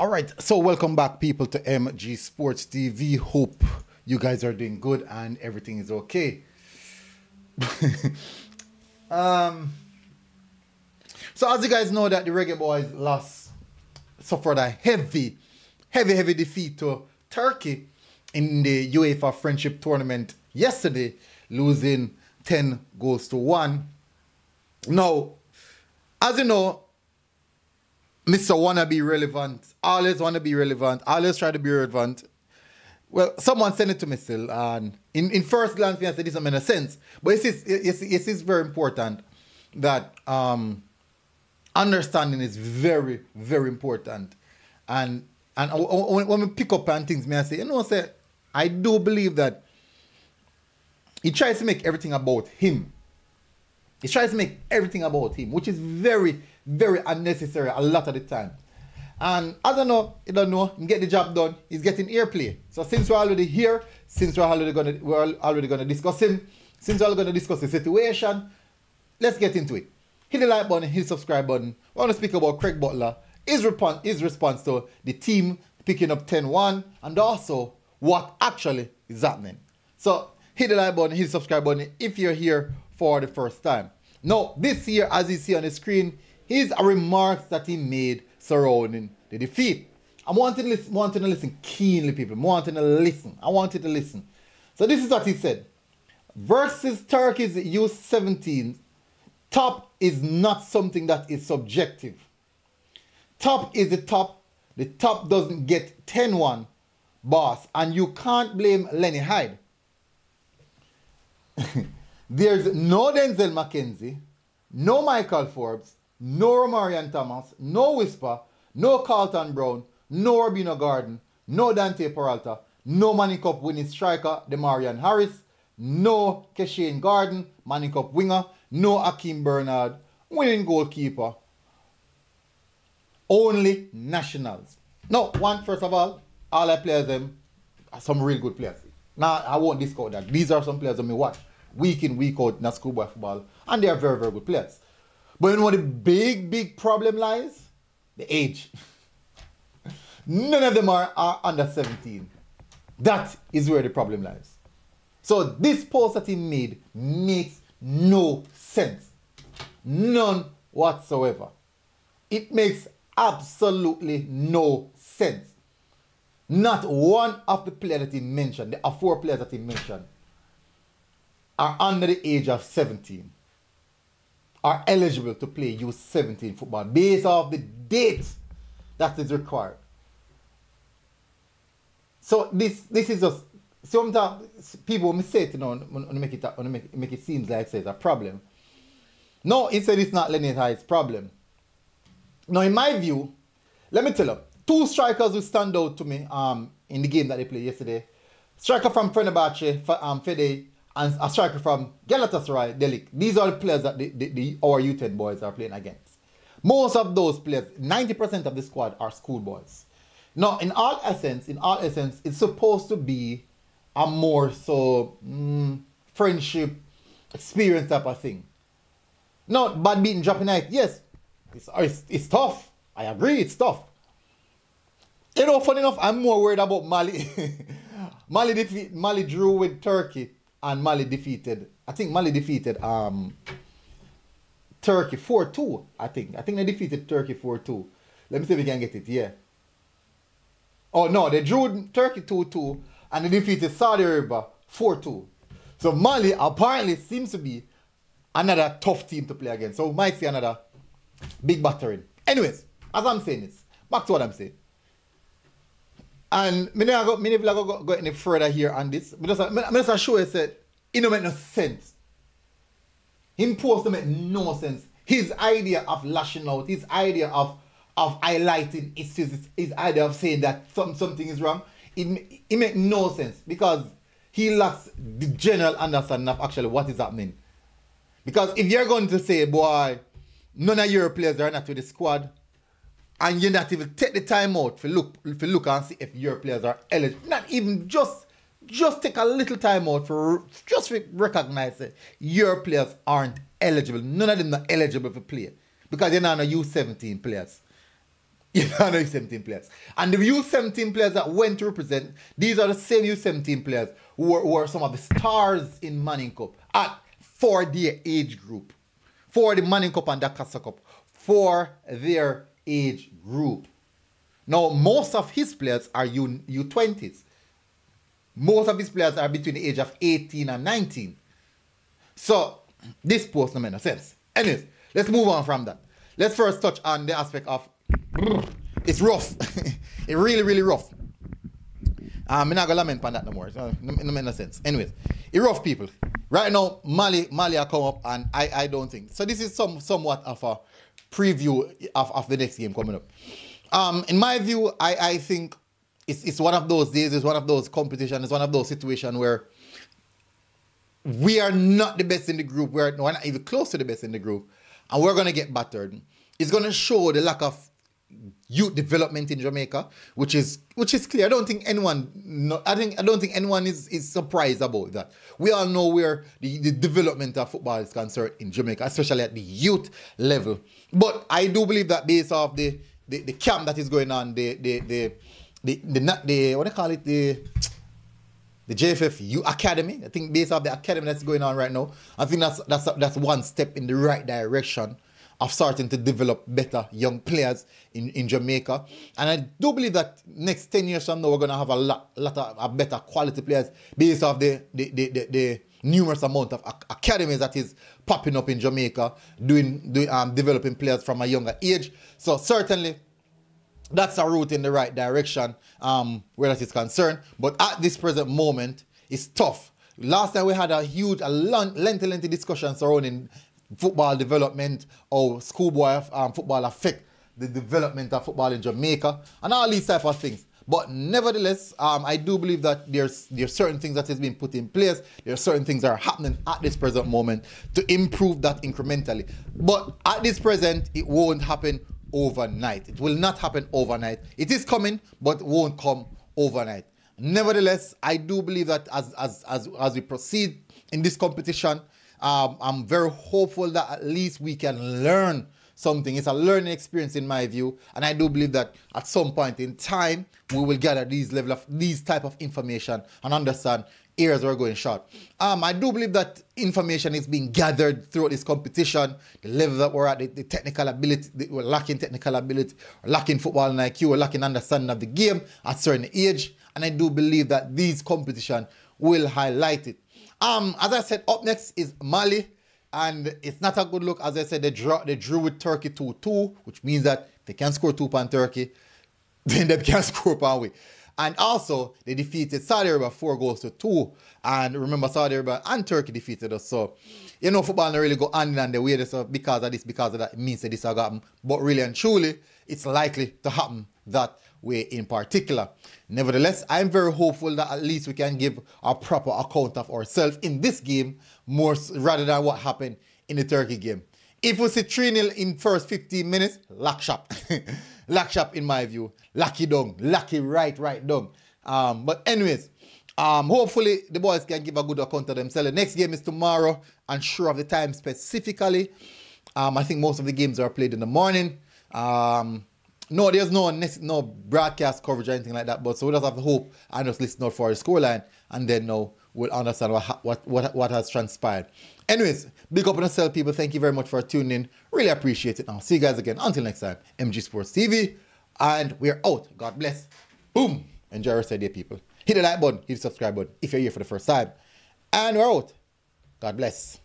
All right, so welcome back, people, to MG Sports TV. Hope you guys are doing good and everything is okay. So as you guys know that the Reggae Boyz suffered a heavy defeat to Turkey in the UEFA Friendship Tournament yesterday, losing 10-1. Now, as you know, Mr. Wanna be relevant, always wanna be relevant, always try to be relevant. Well, someone sent it to me still, and in first glance, I said this doesn't make sense. But it is very important that understanding is very important. And when we pick up on things, I say, you know, I do believe that he tries to make everything about him. He tries to make everything about him, which is very unnecessary a lot of the time. And as I know, you don't know, get the job done, he's getting airplay. So since we're already here, since we're already gonna discuss him, since we're gonna discuss the situation, let's get into it. Hit the like button, hit the subscribe button. We want to speak about Craig Butler, his response to the team picking up 10-1, and also what actually is happening. So hit the like button, hit the subscribe button if you're here for the first time. Now, this here, as you see on the screen, is a remarks that he made surrounding the defeat. I want you to listen keenly, people. I want you to listen. So this is what he said. Versus Turkey's U17, top is not something that is subjective. Top is the top. The top doesn't get 10-1, boss. And you can't blame Lenny Hyde. There's no Denzel McKenzie, no Michael Forbes, no Romarian Thomas, no Whisper, no Carlton Brown, no Robino Garden, no Dante Peralta, no Manning Cup winning striker Demarion Harris, no Keshane Garden, Manning Cup winger, no Akeem Bernard, winning goalkeeper. Only nationals. No, first of all our players them are some real good players. Now I won't discount that. These are some players that me watch week in, week out in schoolboy football, and they are very good players. But you know what the big problem lies? The age. None of them are under 17. That is where the problem lies. So this post that he made makes no sense. None whatsoever. It makes absolutely no sense. Not one of the players that he mentioned, there are 4 players that he mentioned, are under the age of 17. Are eligible to play U17 football based off the dates that is required. So this is just sometimes people mistake, you know, make it seem like it's a problem. No, instead it's not Lenny Hyde's problem. Now, in my view, let me tell you, 2 strikers who stand out to me in the game that they played yesterday. Striker from Fenerbahce, Fede, and a striker from Galatasaray, Delik. These are the players that our U10 boys are playing against. Most of those players, 90% of the squad are schoolboys. Now, in all essence, it's supposed to be a more friendship, experience type of thing. Not bad beating, dropping night. Yes, it's tough. I agree, it's tough. You know, funny enough, I'm more worried about Mali. Mali drew with Turkey. And Mali defeated, I think Mali defeated Turkey 4-2, I think. I think they defeated Turkey 4-2. Let me see if we can get it, yeah. Oh no, they drew Turkey 2-2 and they defeated Saudi Arabia 4-2. So Mali apparently seems to be another tough team to play against. So we might see another big battering. Anyways, as I'm saying this, back to what I'm saying. And I don't go any further here on this. I just show you that it don't make no sense. Him post to make no sense. His idea of lashing out, his idea of highlighting, his idea of saying that something is wrong, it makes no sense because he lacks the general understanding of actually what is happening. Because if you're going to say, boy, none of your players are not with the squad, and you not even take the time out to look and see if your players are eligible. Not even just take a little time out for just recognize that your players aren't eligible. None of them are eligible for play because you're not a U17 players. You know, the U17 players. And the U17 players that went to represent, these are the same U17 players who are some of the stars in Manning Cup for their age group. For the Manning Cup and the Casa Cup. For their age group. Now, most of his players are U20s. Most of his players are between the age of 18 and 19. So, this post no make no sense. Anyways, let's move on from that. Let's first touch on the aspect of it's rough. It's really, really rough. I'm not gonna lament on that no more. No make no sense. Anyways, it's rough, people. Right now, Mali are come up, and I don't think. So this is somewhat of a preview of the next game coming up. In my view, I think it's one of those days, it's one of those competitions, it's one of those situations where we are not the best in the group. We're not even close to the best in the group, and we're gonna get battered. It's gonna show the lack of youth development in Jamaica, which is clear. I don't think anyone is surprised about that. We all know where the development of football is concerned in Jamaica, especially at the youth level. But I do believe that based off the camp that is going on, the what do you call it, the JFF U Academy. I think based off the academy that's going on right now, I think that's one step in the right direction of starting to develop better young players in Jamaica. And I do believe that next 10 years from now, we're going to have a lot of better quality players based off the numerous amount of academies that is popping up in Jamaica, developing players from a younger age. So certainly, that's a route in the right direction where that is concerned. But at this present moment, it's tough. Last time we had a lengthy discussion surrounding football development, or schoolboy football affect the development of football in Jamaica, and all these type of things. But nevertheless, I do believe that there's certain things that is being put in place. There are certain things that are happening at this present moment to improve that incrementally. But at this present, it won't happen overnight. It will not happen overnight. It is coming, but it won't come overnight. Nevertheless, I do believe that as we proceed in this competition, I'm very hopeful that at least we can learn something. It's a learning experience in my view, and I do believe that at some point in time we will gather these type of information and understand areas we're going short. I do believe that information is being gathered throughout this competition. The level that we're at, the technical ability, we're lacking technical ability, we're lacking football and IQ, we're lacking understanding of the game at certain age, and I do believe that these competition will highlight it. As I said, up next is Mali, and it's not a good look. As I said, they drew with Turkey 2-2, which means that they can score 2 on Turkey, then they can score upon we. And also, they defeated Saudi Arabia 4-2. And remember, Saudi Arabia and Turkey defeated us. So, you know, football don't really go hand in hand the way so because of this, because of that, it means that this has happened. But really and truly, it's likely to happen that way in particular. Nevertheless, I'm very hopeful that at least we can give a proper account of ourselves in this game more rather than what happened in the Turkey game. If we see 3-0 in first 15 minutes, lock shop. Lock shop in my view. Lucky down. Lucky right down. But anyways, hopefully the boys can give a good account of themselves. The next game is tomorrow, and sure of the time specifically. I think most of the games are played in the morning. No, there's no broadcast coverage or anything like that, but so we just have to hope and just listen out for the scoreline, and then now we'll understand what has transpired. Anyways, big up on yourself, people. Thank you very much for tuning in. Really appreciate it. I'll see you guys again. Until next time, MG Sports TV, and we're out. God bless. Boom. Enjoy the rest of the day, people. Hit the like button, hit the subscribe button if you're here for the first time. And we're out. God bless.